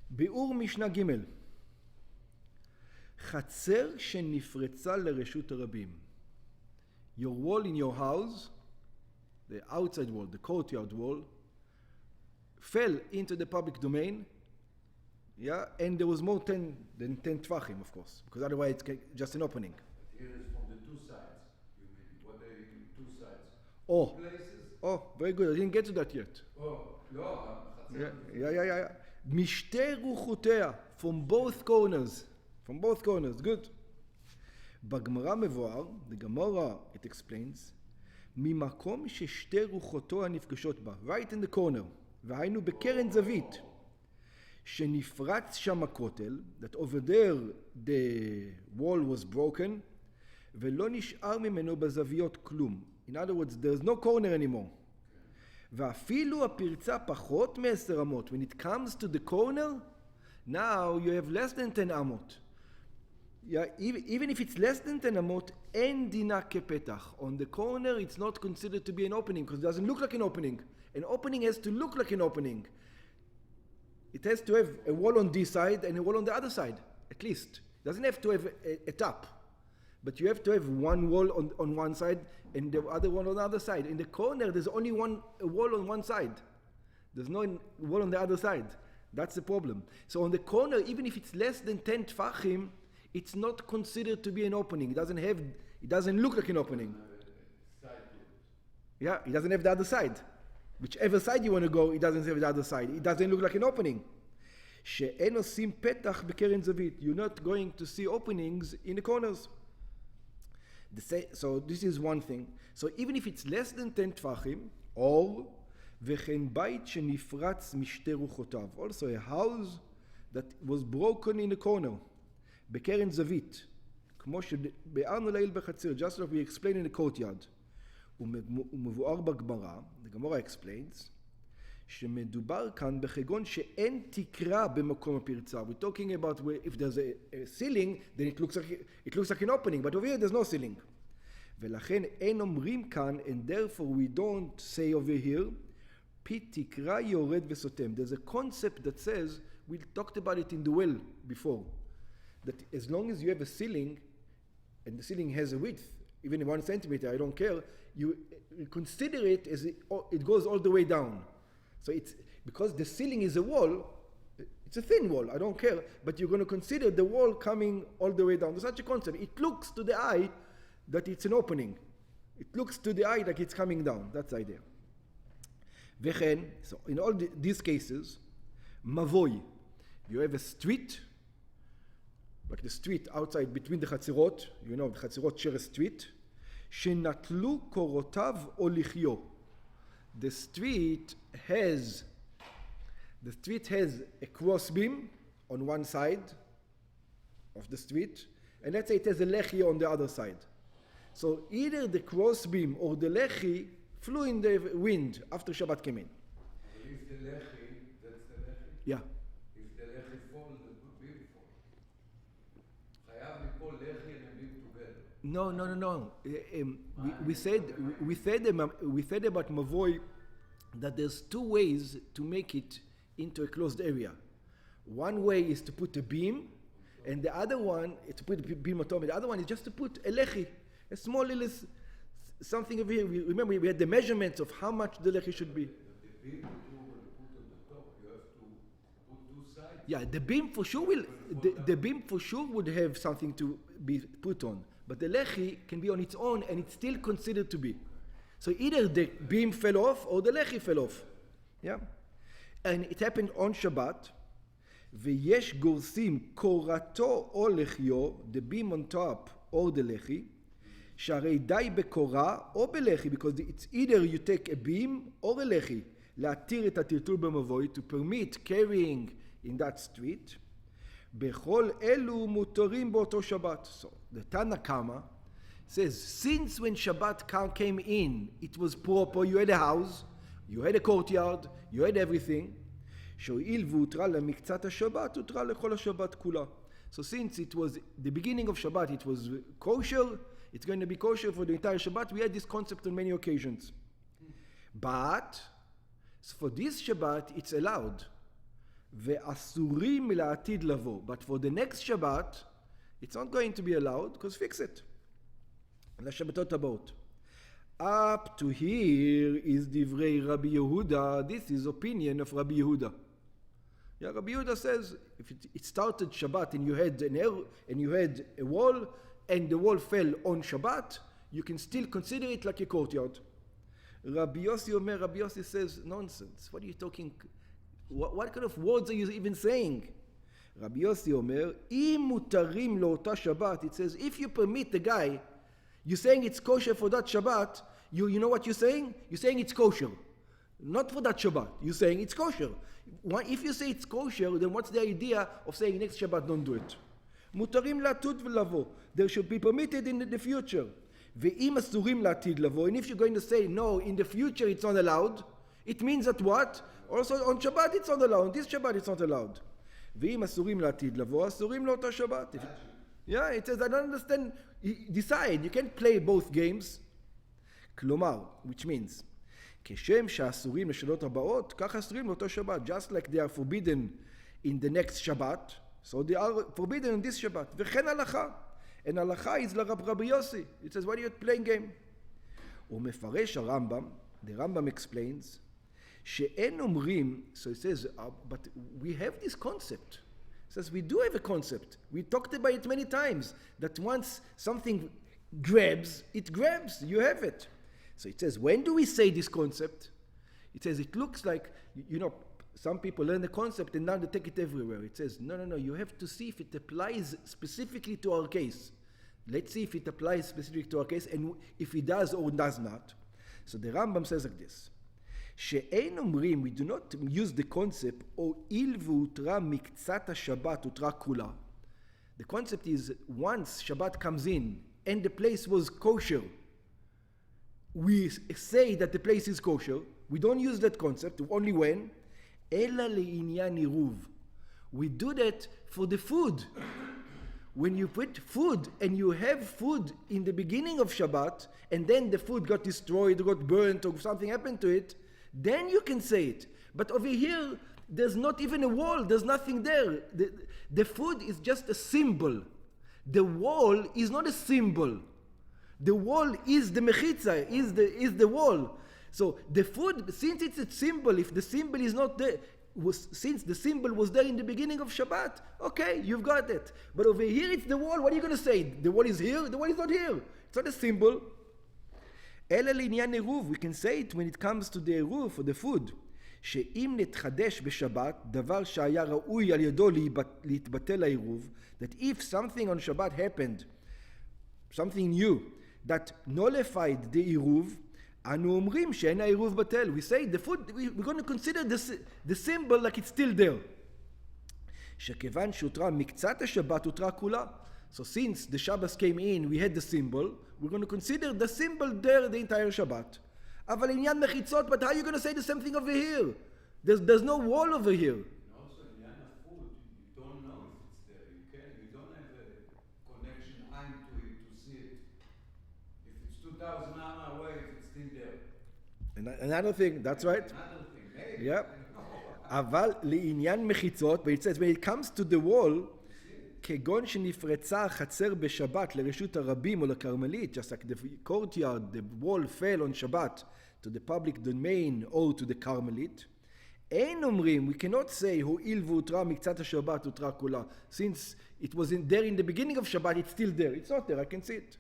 ביאור משנה ג' חצר שנפרצה לרשות הרבים. Your wall in your house, the outside wall, the courtyard wall, fell into the public domain, yeah, and there was more than 10 tvachim, of course, because otherwise it's just an opening. But here is from the two sides. You mean what are two sides? Oh, Two places? oh, very good. I didn't get to that yet. Oh, no, Yeah. Mishna Eruvin from both corners. From both corners. Good. בגמרא מבואר, the Gemara, it explains, ממקום ששתי רוחותו הנפגשות בה, right in the corner, והיינו בקרן זווית, שנפרץ שם הכותל, that over there the wall was broken, ולא נשאר ממנו בזוויות כלום. In other words, there's no corner anymore. ואפילו הפרצה פחות מ10 אמות. When it comes to the corner, now you have less than 10 אמות. Yeah, even if it's less than 10 אמות, אין דינה כפתח. On the corner, it's not considered to be an opening, because it doesn't look like an opening. An opening has to look like an opening. It has to have a wall on this side and a wall on the other side, at least. It doesn't have to have a top. But you have to have one wall on one side and the other one on the other side. In the corner, there's only a wall on one side. There's no wall on the other side. That's the problem. So on the corner, even if it's less than 10 tfachim, it's not considered to be an opening. It doesn't look like an opening. Yeah, it doesn't have the other side. Whichever side you want to go, it doesn't have the other side. It doesn't look like an opening. שאין עושים פתח בקרן זווית. You're not going to see openings in the corners. So this is one thing. So even if it's less than 10 טפחים, or וכן בית שנפרץ משתי רוחותיו. Also a house that was broken in the corner. בקרן זווית. כמו שבארנו לעיל בחצר. Just like we explained in the courtyard. ומבואר בגמרא, the Gemara explains, שמדובר כאן בחגון שאין תקרה במקום הפרצה. We're talking about where if there's a ceiling, then it looks like an opening, but over here there's no ceiling. ולכן אין אומרים כאן, and therefore we don't say over here, פי תקרה יורד וסותם. There's a concept that says, we talked about it in the well before, that as long as you have a ceiling, and the ceiling has a width, even 1 centimeter, I don't care, you consider it as it goes all the way down. So it's because the ceiling is a wall, it's a thin wall, I don't care, but you're going to consider the wall coming all the way down. There's such a concept. It looks to the eye that it's an opening. It looks to the eye like it's coming down. That's the idea. וכן, so in all these cases, מבוי, you have a street, like the street outside between the chatzirot, you know, the chatzirot share a street, שנטלו קורותיו או לחיו. The street has a cross beam on one side of the street, and let's say it has a lechi on the other side. So either the cross beam or the lechi flew in the wind after Shabbat came in. If the lechi, that's the lechi? Yeah. If the lechi falls, the beam falls. חייב ליפול lechi and a beam together. No. We said about Mavoi that there's two ways to make it into a closed area. One way is to put a beam, and the other one is to put a beam on top. The other one is just to put a lechi, a small little something over here. Remember, we had the measurements of how much the lechi should be. The beam that you will put on the top, you have to put two sides. Yeah, the beam for sure will. The beam for sure would have something to be put on, but the lechi can be on its own, and it's still considered to be. So either the beam fell off or the lechi fell off. Yeah, and it happened on Shabbat. ויש גורסים קורתו או לחיו, the beam on top or the lechi, שהרי די בקורה או בלחי, because it's either you take a beam or a lechi, להתיר את הטלטול במבוי, to permit carrying in that street, בכל אלו מותרים באותו שבת. So the Tana Kama says, since when Shabbat came in, it was proper, you had a house, you had a courtyard, you had everything, שהואיל והותרה למקצת השבת, הותרה לכל השבת כולה. So since it was the beginning of Shabbat, it was kosher, it's going to be kosher for the entire Shabbat. We had this concept on many occasions. But for this Shabbat, it's allowed. ואסורים לעתיד לבוא. But for the next Shabbat, it's not going to be allowed, because fix it. לשבתות הבאות. Up to here is divrei Rabbi Yehuda. This is opinion of Rabbi Yehuda. Yeah, Rabbi Yehuda says, if it started Shabbat and you had a wall, and the wall fell on Shabbat, you can still consider it like a courtyard. Rabbi Yossi says, nonsense. What are you talking? What kind of words are you even saying? Rabbi Yossi Omer, im mutarim lo'ota Shabbat. It says, if you permit the guy, you're saying it's kosher for that Shabbat, you know what you're saying? You're saying it's kosher. Not for that Shabbat. You're saying it's kosher. If you say it's kosher, then what's the idea of saying next Shabbat don't do it? Mutarim la'tud v'lavo. There should be permitted in the future. Ve'im asurim la'atid lavo. And if you're going to say, no, in the future it's not allowed, it means that what? Also on Shabbat it's not allowed. On this Shabbat it's not allowed. Ve'im asurim la'atid lavo, asurim lo'ota Shabbat. Yeah, it says, I don't understand. Decide. You can't play both games. Klomar, which means, כשם שאסורים לשנות הבאות, כך אסורים לאותו שבת. Just like they are forbidden in the next Shabbat, so they are forbidden in this Shabbat. וכן הלכה. And הלכה is Rabbi Yossi. It says, why are you playing game? ומפרש הרמב"ם, the Rambam explains, שאין אומרים, so it says, but we have this concept. It says, we do have a concept. We talked about it many times, that once something grabs, it grabs, you have it. So it says, when do we say this concept? It says, it looks like, some people learn the concept and now they take it everywhere. It says, no, you have to see if it applies specifically to our case. Let's see if it applies specifically to our case and if it does or does not. So the Rambam says like this, שאין אומרים, we do not use the concept, הואיל והותרה מקצת השבת הותרה כולה. The concept is, once Shabbat comes in and the place was kosher, we say that the place is kosher. We don't use that concept, only when, אלא לעניין עירוב. We do that for the food. When you put food and you have food in the beginning of Shabbat and then the food got destroyed, got burnt, or something happened to it, then you can say it. But over here, there's not even a wall, there's nothing there. The food is just a symbol. The wall is not a symbol. The wall is the mechitza, is the wall. So the food, since it's a symbol, if the symbol is not there, since the symbol was there in the beginning of Shabbat, okay, you've got it. But over here it's the wall, what are you going to say? The wall is here? The wall is not here. It's not a symbol. אלא לעניין עירוב, we can say it when it comes to the עירוב, for the food. שאם נתחדש בשבת, דבר שהיה ראוי על ידו להתבטל העירוב, that if something on Shabbat happened, something new, that nullified the עירוב, אנו אומרים שאין העירוב בטל. We say the food, we're going to consider the symbol like it's still there. שכיוון שהותרה מקצת השבת הותרה כולה. So since the Shabbos came in, we had the symbol, we're going to consider the symbol there the entire Shabbat. אבל עניין מחיצות, but how are you going to say the same thing over here? There's no wall over here. And also עניין food, you don't know if it's there. You don't have a connection eye to it to see it. If it's 2,000 miles away, if it's still there. And another thing, that's right. Another thing, maybe. Yeah. אבל לעניין מחיצות, but it says when it comes to the wall, כגון שנפרצה החצר בשבת לרשות הרבים או לכרמלית, just like the courtyard, the wall fell on Shabbat to the public domain or to the Carmelite, אין אומרים, we cannot say, הואיל והותרה מקצת השבת הותרה כולה, since it was there in the beginning of Shabbat, it's still there. It's not there, I can see it.